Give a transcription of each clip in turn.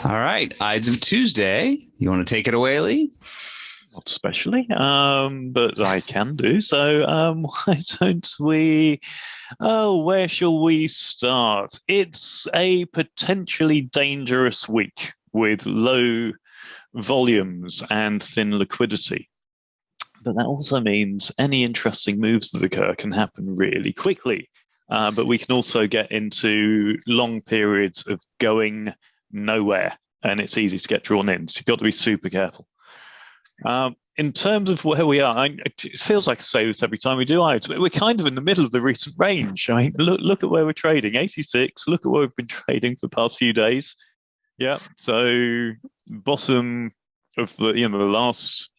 All right, Ides of Tuesday. You want to take it away, Lee? Not especially, but I can do. So, why don't we? Oh, where shall we start? It's a potentially dangerous week with low volumes and thin liquidity. But that also means any interesting moves that occur can happen really quickly. But we can also get into long periods of going nowhere, and it's easy to get drawn in. So you've got to be super careful. In terms of where we are, it feels like I say this every time we do Ides, but we're kind of in the middle of the recent range. I mean, look at where we're trading, 86. Look at where we've been trading for the past few days. Yeah, so bottom of the last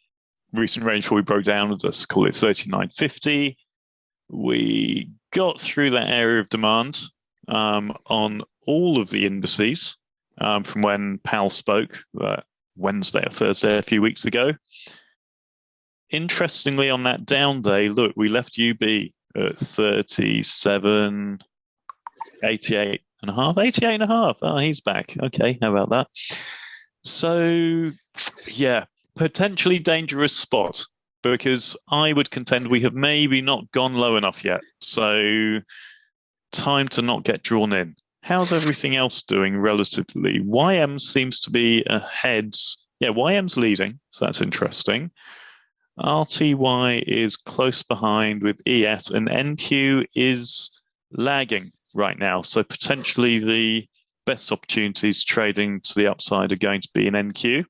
recent range where we broke down, let's call it 39.50. We got through that area of demand on all of the indices from when Powell spoke Wednesday or Thursday a few weeks ago. Interestingly, on that down day, look, we left UB at 37, 88 and a half. 88 and a half. Oh, he's back. Okay, how about that? So, yeah, potentially dangerous spot because I would contend we have maybe not gone low enough yet. So, time to not get drawn in. How's everything else doing relatively? YM seems to be ahead. Yeah, YM's leading, so that's interesting. RTY is close behind with ES, and NQ is lagging right now. So potentially the best opportunities trading to the upside are going to be in NQ.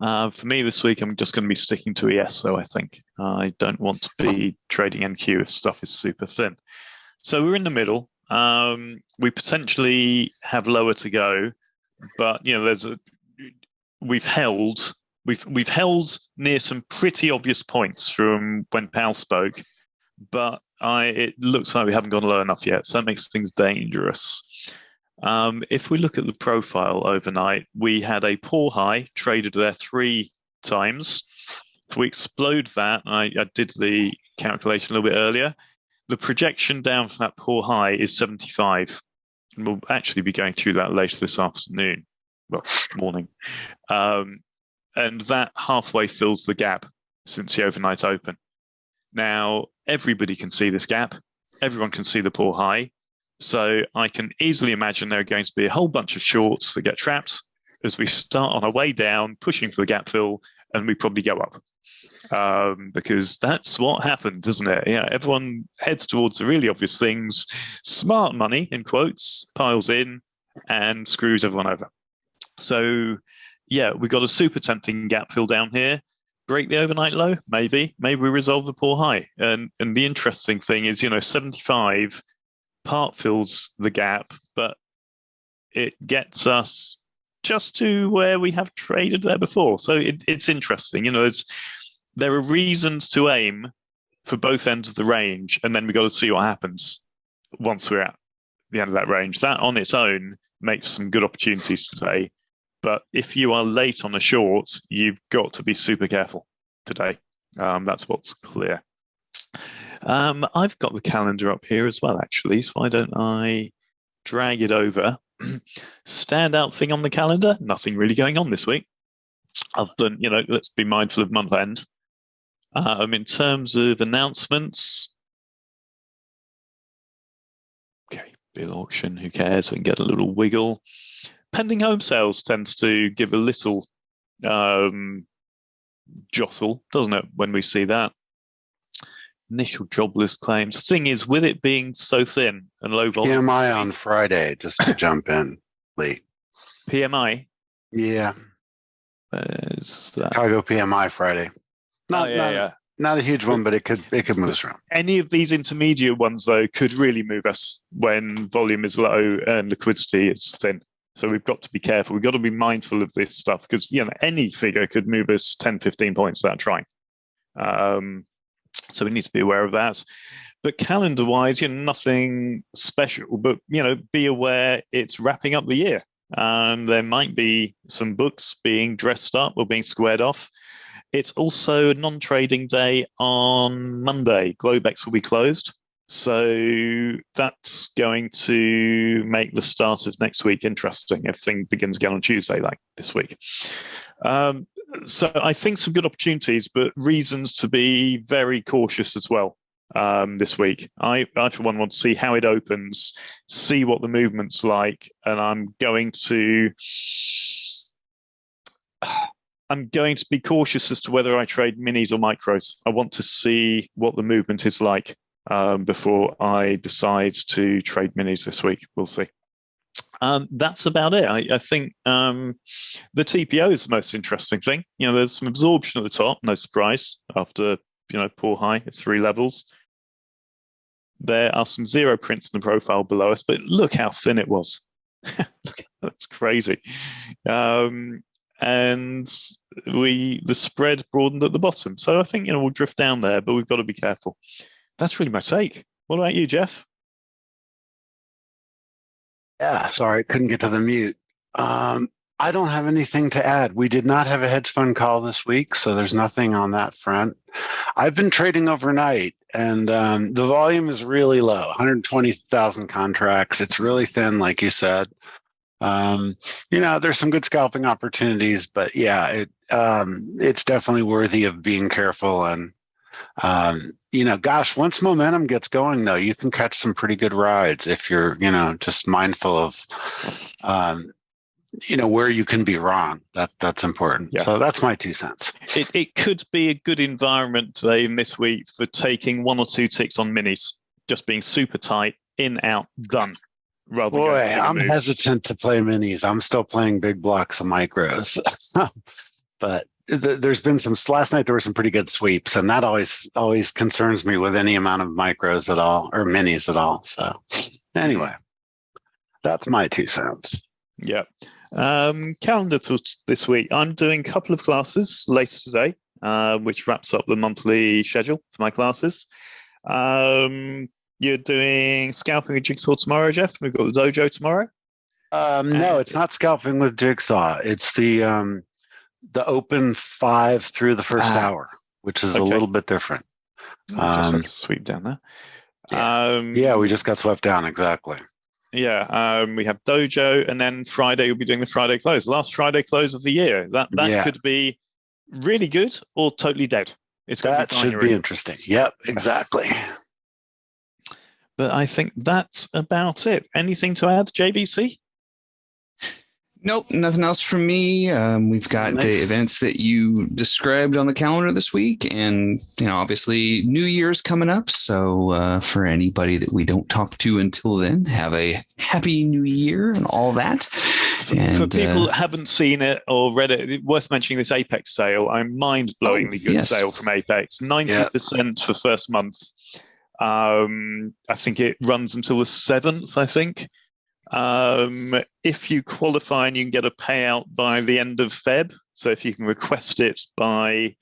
For me this week, I'm just going to be sticking to ES, though, I think. I don't want to be trading NQ if stuff is super thin. So we're in the middle. We potentially have lower to go, but we've held near some pretty obvious points from when Powell spoke, but it looks like we haven't gone low enough yet, so that makes things dangerous. If we look at the profile overnight, we had a poor high, traded there 3 times. If we explode that, I did the calculation a little bit earlier, the projection down from that poor high is 75. And we'll actually be going through that later this afternoon. Well, morning. And that halfway fills the gap since the overnight open. Now, everybody can see this gap. Everyone can see the poor high. So I can easily imagine there are going to be a whole bunch of shorts that get trapped as we start on our way down, pushing for the gap fill, and we probably go up. Because that's what happened, doesn't it? Yeah, everyone heads towards the really obvious things. Smart money, in quotes, piles in and screws everyone over. So, yeah, we've got a super tempting gap fill down here. Break the overnight low, maybe. Maybe we resolve the poor high. And the interesting thing is, 75 part fills the gap, but it gets us just to where we have traded there before. So it's interesting. There are reasons to aim for both ends of the range, and then we've got to see what happens once we're at the end of that range. That on its own makes some good opportunities today. But if you are late on a short, you've got to be super careful today. That's what's clear. I've got the calendar up here as well, actually. So why don't I drag it over? Standout thing on the calendar, nothing really going on this week. Other than, let's be mindful of month end. In terms of announcements, okay, bill auction, who cares? We can get a little wiggle. Pending home sales tends to give a little jostle, doesn't it, when we see that? Initial jobless claims. Thing is, with it being so thin and low volume. PMI on Friday, just to jump in, Lee. PMI? Yeah. Chicago PMI Friday. Not a huge one, but it could move us around. Any of these intermediate ones, though, could really move us when volume is low and liquidity is thin. So we've got to be careful. We've got to be mindful of this stuff because, any figure could move us 10, 15 points without trying. So we need to be aware of that. But calendar-wise, nothing special. But, be aware it's wrapping up the year. There might be some books being dressed up or being squared off. It's also a non-trading day on Monday. Globex will be closed. So that's going to make the start of next week interesting. Everything begins again on Tuesday, like this week. So I think some good opportunities, but reasons to be very cautious as well this week. I for one, want to see how it opens, see what the movement's like, and I'm going to be cautious as to whether I trade minis or micros. I want to see what the movement is like before I decide to trade minis this week. We'll see. That's about it. I think the TPO is the most interesting thing. There's some absorption at the top, no surprise, after poor high at 3 levels. There are some 0 prints in the profile below us, but look how thin it was. That's crazy. And the spread broadened at the bottom. So I think we'll drift down there, but we've got to be careful. That's really my take. What about you, Jeff? Yeah, sorry, couldn't get to the mute. I don't have anything to add. We did not have a hedge fund call this week, so there's nothing on that front. I've been trading overnight, and the volume is really low, 120,000 contracts. It's really thin, like you said. There's some good scalping opportunities, but yeah, it's definitely worthy of being careful. And once momentum gets going, though, you can catch some pretty good rides if you're, just mindful of, where you can be wrong. That's important. Yeah. So that's my 2 cents. It could be a good environment today and this week for taking 1 or 2 ticks on minis, just being super tight, in, out, done. I'm hesitant to play minis. I'm still playing big blocks of micros, but there's been last night there were some pretty good sweeps, and that always concerns me with any amount of micros at all or minis at all. So anyway, that's my 2 cents. Yeah. Calendar thoughts this week. I'm doing a couple of classes later today, which wraps up the monthly schedule for my classes. You're doing scalping with Jigsaw tomorrow, Jeff. We've got the dojo tomorrow. No, it's not scalping with Jigsaw. It's the open 5 through the first hour, which is a little bit different. Just like a sweep down there. Yeah, we just got swept down, exactly. Yeah, we have dojo, and then Friday we'll be doing the Friday close, last Friday close of the year. That could be really good or totally dead. That should be interesting. Yep, exactly. But I think that's about it. Anything to add, JBC? Nope, nothing else from me. We've got the events that you described on the calendar this week, and obviously New Year's coming up. So for anybody that we don't talk to until then, have a happy New Year and all that. For people that haven't seen it or read it, worth mentioning this Apex sale. I'm mind-blowingly good sale from Apex. 90% for first month. I think it runs until the 7th, I think. If you qualify and you can get a payout by the end of Feb, so if you can request it by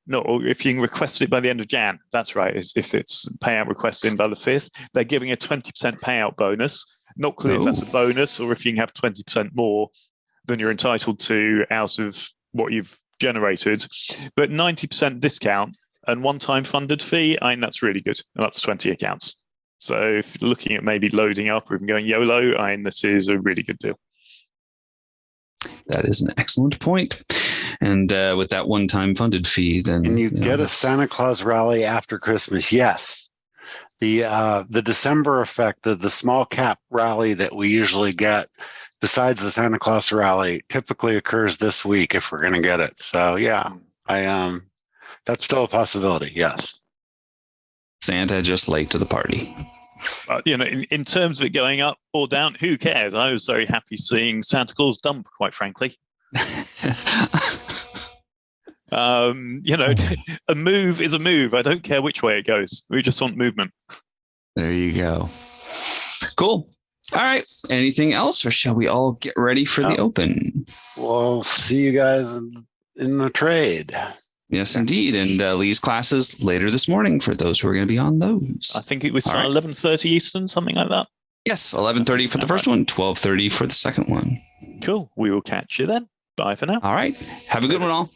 the end of Jan, that's right. If it's payout requested by the 5th, they're giving a 20% payout bonus. Not clear if that's a bonus or if you can have 20% more than you're entitled to out of what you've generated, but 90% discount and one-time funded fee. I think that's really good, and up to 20 accounts. So if you're looking at maybe loading up or even going YOLO, I think this is a really good deal. That is an excellent point. And with that one-time funded fee, then... And you get a Santa Claus rally after Christmas, yes. The December effect, the small cap rally that we usually get, besides the Santa Claus rally, typically occurs this week if we're going to get it. So yeah, that's still a possibility, yes. Santa just late to the party. In terms of it going up or down, who cares? I was very happy seeing Santa Claus dump, quite frankly. A move is a move. I don't care which way it goes. We just want movement. There you go. Cool. All right. Anything else, or shall we all get ready for the open? Well, see you guys in the trade. Yes, indeed. And Lee's classes later this morning for those who are going to be on those. I think it was 11:30 Eastern, something like that. Yes, 11:30 for the first one, 12:30 for the second one. Cool. We will catch you then. Bye for now. All right. Have a good one, all.